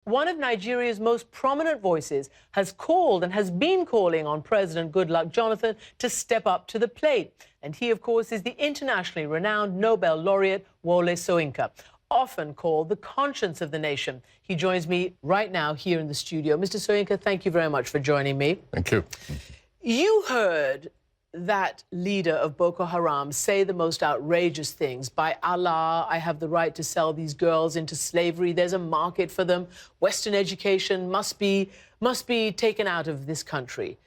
one of Nigeria's most prominent voices has called and has been calling on President Goodluck Jonathan to step up to the plate. And he, of course, is the internationally renowned Nobel laureate Wole Soyinka, often called the conscience of the nation. He joins me right now here in the studio. Mr. Soyinka, thank you very much for joining me. Thank you. You heard that leader of Boko Haram say the most outrageous things. By Allah, I have the right to sell these girls into slavery. There's a market for them. Western education must be taken out of this country.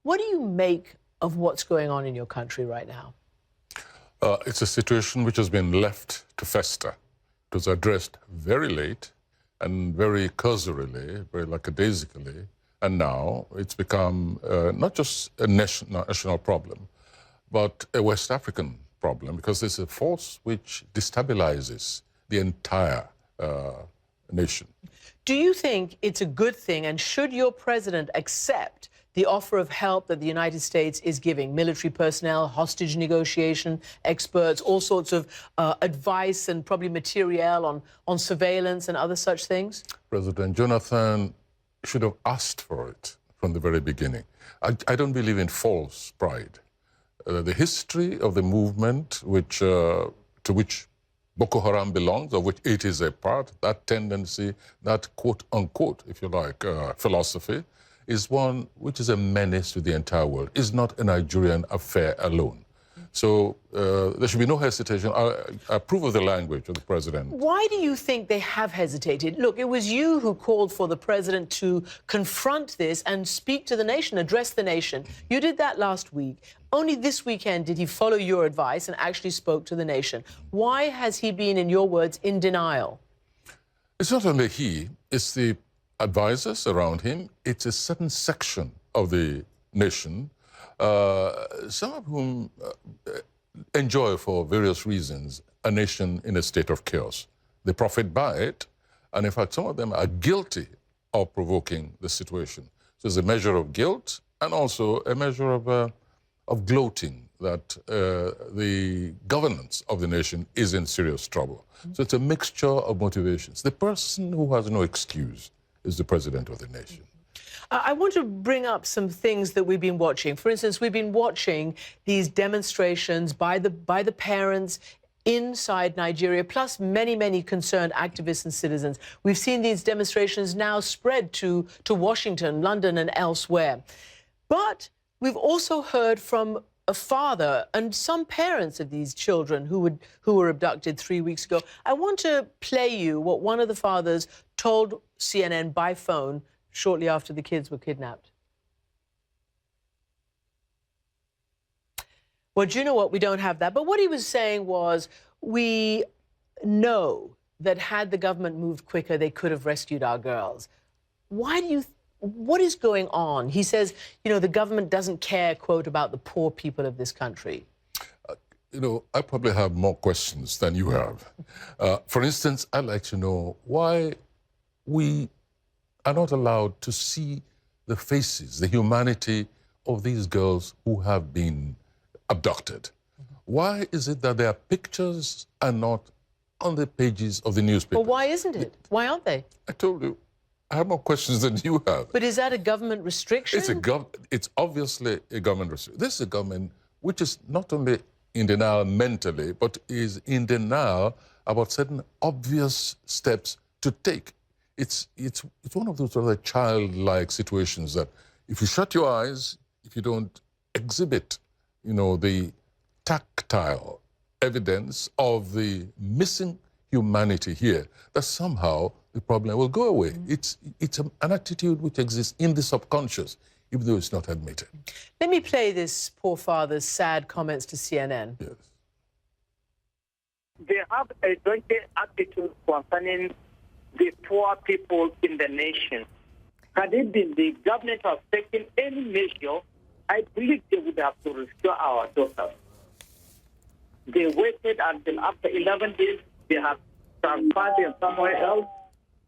What do you make of what's going on in your country right now? It's a situation which has been left to fester. It was addressed very late and very cursorily, very lackadaisically. And now it's become not just a national problem, but a West African problem, because it's a force which destabilizes the entire nation. Do you think it's a good thing, and should your president accept the offer of help that the United States is giving? Military personnel, hostage negotiation, experts, all sorts of advice and probably material on surveillance and other such things? President Jonathan should have asked for it from the very beginning. I don't believe in false pride. The history of the movement to which Boko Haram belongs, of which it is a part, that tendency, that quote-unquote, if you like, philosophy, is one which is a menace to the entire world. It's not a Nigerian affair alone. So there should be no hesitation. I approve of the language of the president. Why do you think they have hesitated? Look, it was you who called for the president to confront this and speak to the nation, address the nation. You did that last week. Only this weekend did he follow your advice and actually spoke to the nation. Why has he been, in your words, in denial? It's not only he, it's the advisors around him. It's a certain section of the nation, some of whom enjoy, for various reasons, a nation in a state of chaos. They profit by it, and in fact, some of them are guilty of provoking the situation. So there's a measure of guilt and also a measure of gloating that the governance of the nation is in serious trouble. So it's a mixture of motivations. The person who has no excuse is the president of the nation. I want to bring up some things that we've been watching. For instance, we've been watching these demonstrations by the parents inside Nigeria, plus many, many concerned activists and citizens. We've seen these demonstrations now spread to Washington, London, and elsewhere. But we've also heard from a father and some parents of these children who were abducted 3 weeks ago. I want to play you what one of the fathers told CNN by phone shortly after the kids were kidnapped. Well, do you know what? We don't have that. But what he was saying was, we know that had the government moved quicker, they could have rescued our girls. What is going on? He says, you know, the government doesn't care, quote, about the poor people of this country. You know, I probably have more questions than you have. For instance, I'd like to know why we are not allowed to see the faces, the humanity of these girls who have been abducted. Why is it that their pictures are not on the pages of the newspaper? Well, why isn't it? Why aren't they? I told you, I have more questions than you have. But is that a government restriction? It's obviously a government restriction. This is a government which is not only in denial mentally, but is in denial about certain obvious steps to take. It's one of those rather childlike situations that if you shut your eyes, if you don't exhibit, you know, the tactile evidence of the missing humanity here, that somehow the problem will go away. It's an attitude which exists in the subconscious, even though it's not admitted. Let me play this poor father's sad comments to CNN. Yes. They have a donkey attitude concerning the poor people in the nation. Had it been the government has taken any measure, I believe they would have to restore our daughters. They waited until after 11 days. They have transferred them somewhere else.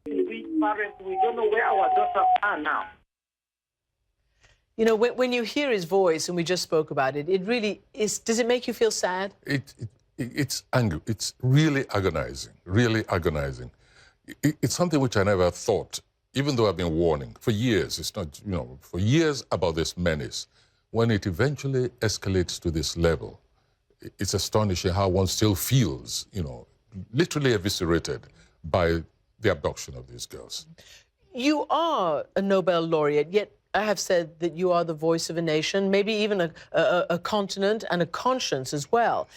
We parents, we don't know where our daughters are now. You know, when you hear his voice, and we just spoke about it, it really is. Does it make you feel sad? It's angry. It's really agonizing. Really agonizing. It's something which I never thought even though I've been warning for years, it's not, for years about this menace, when it eventually escalates to this level, it's astonishing how one still feels, literally eviscerated by the abduction of these girls. You are a Nobel laureate, yet I have said that you are the voice of a nation, maybe even a continent and a conscience as well.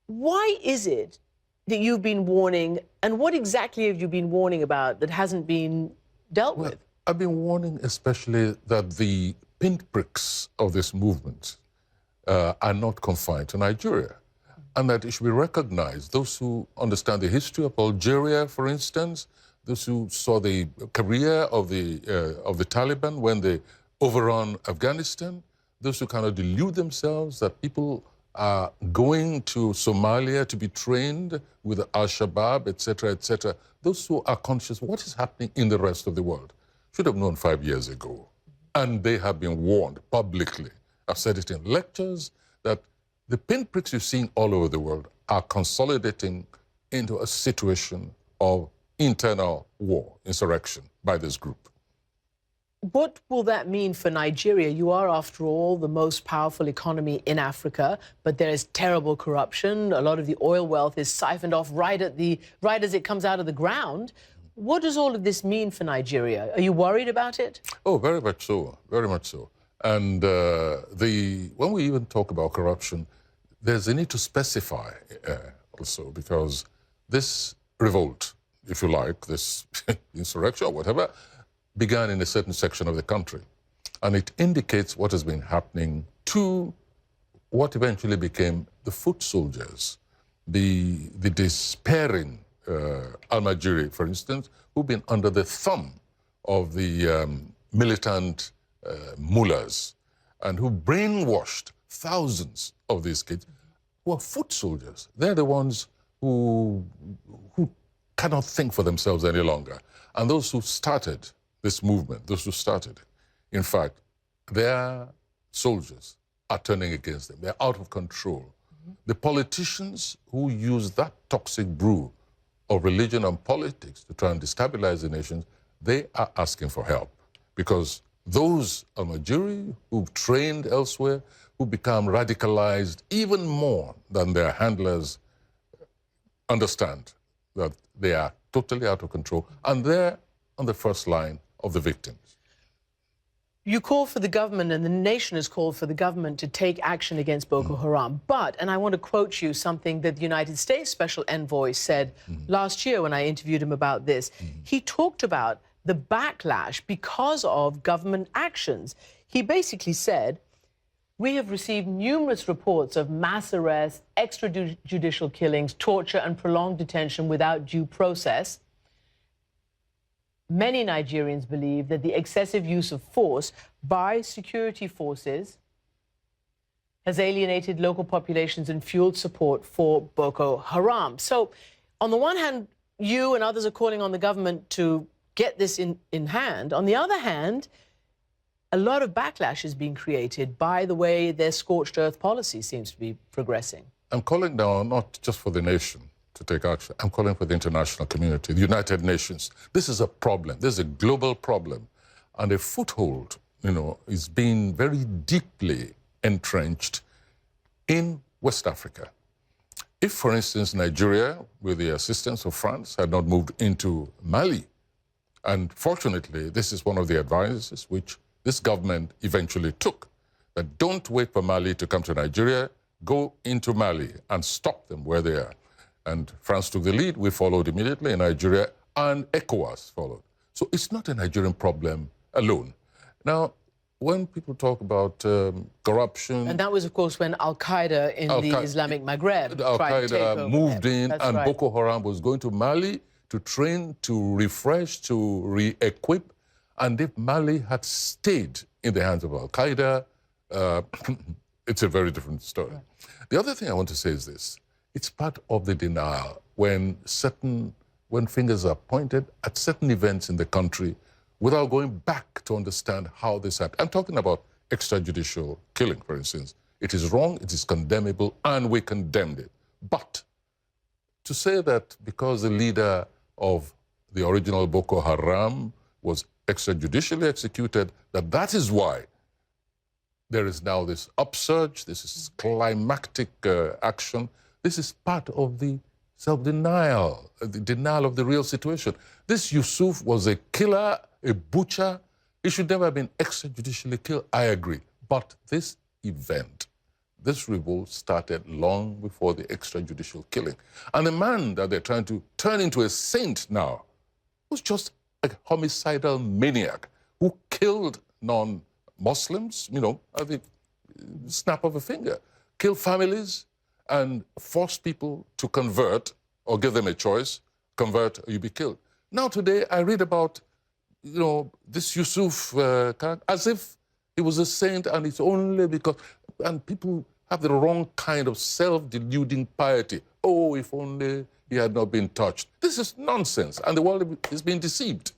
Why is it that you've been warning, and what exactly have you been warning about that hasn't been dealt with? I've been warning especially that the pinpricks of this movement are not confined to Nigeria, and that it should be recognized. Those who understand the history of Algeria, for instance, those who saw the career of the Taliban when they overrun Afghanistan, those who kind of delude themselves that people are going to Somalia to be trained with Al-Shabaab, etc., those who are conscious of what is happening in the rest of the world should have known 5 years ago. And they have been warned publicly. I've said it in lectures that the pinpricks you're seeing all over the world are consolidating into a situation of internal war, insurrection by this group. What will that mean for Nigeria? You are, after all, the most powerful economy in Africa, but there is terrible corruption. A lot of the oil wealth is siphoned off right as it comes out of the ground. What does all of this mean for Nigeria? Are you worried about it? Oh, very much so, very much so. And when we even talk about corruption, there's a need to specify also, because this revolt, if you like, this insurrection or whatever, began in a certain section of the country. And it indicates what has been happening to what eventually became the foot soldiers, the despairing Almajiri, for instance, who've been under the thumb of the militant mullahs and who brainwashed thousands of these kids who are foot soldiers. They're the ones who cannot think for themselves any longer. And those who started this movement, those who started it, in fact, their soldiers are turning against them. They're out of control. The politicians who use that toxic brew of religion and politics to try and destabilize the nations, they are asking for help. Because those Almajiri who've trained elsewhere, who become radicalized even more than their handlers, understand that they are totally out of control, and they're on the first line of the victims. You call for the government, and the nation has called for the government to take action against Boko Haram. But, and I want to quote you something that the United States Special Envoy said last year when I interviewed him about this. He talked about the backlash because of government actions. He basically said, we have received numerous reports of mass arrests, extrajudicial killings, torture, and prolonged detention without due process. Many Nigerians believe that the excessive use of force by security forces has alienated local populations and fueled support for Boko Haram. So, on the one hand, you and others are calling on the government to get this in hand. On the other hand, a lot of backlash is being created by the way their scorched earth policy seems to be progressing. I'm calling now not just for the nation to take action. I'm calling for the international community, the United Nations. This is a problem. This is a global problem. And a foothold, is being very deeply entrenched in West Africa. If, for instance, Nigeria, with the assistance of France, had not moved into Mali, and fortunately, this is one of the advices which this government eventually took, that don't wait for Mali to come to Nigeria, go into Mali and stop them where they are. And France took the lead, we followed immediately in Nigeria, and ECOWAS followed. So it's not a Nigerian problem alone. Now, when people talk about corruption... And that was, of course, when Al-Qaeda in the Islamic Maghreb tried to take over. Al-Qaeda moved in, That's and right. Boko Haram was going to Mali to train, to refresh, to re-equip. And if Mali had stayed in the hands of Al-Qaeda, it's a very different story. Right. The other thing I want to say is this. It's part of the denial when fingers are pointed at certain events in the country without going back to understand how this happened. I'm talking about extrajudicial killing, for instance. It is wrong, it is condemnable, and we condemned it. But to say that because the leader of the original Boko Haram was extrajudicially executed, that is why there is now this upsurge, this is climactic action. This is part of the self-denial, the denial of the real situation. This Yusuf was a killer, a butcher. He should never have been extrajudicially killed, I agree. But this event, this revolt started long before the extrajudicial killing. And the man that they're trying to turn into a saint now was just a homicidal maniac who killed non-Muslims, you know, at the snap of a finger, killed families and forced people to convert or give them a choice, convert or you be killed. Now today I read about, you know, this Yusuf character as if he was a saint and it's only because, and people have the wrong kind of self-deluding piety. Oh, if only he had not been touched. This is nonsense, and the world is being deceived.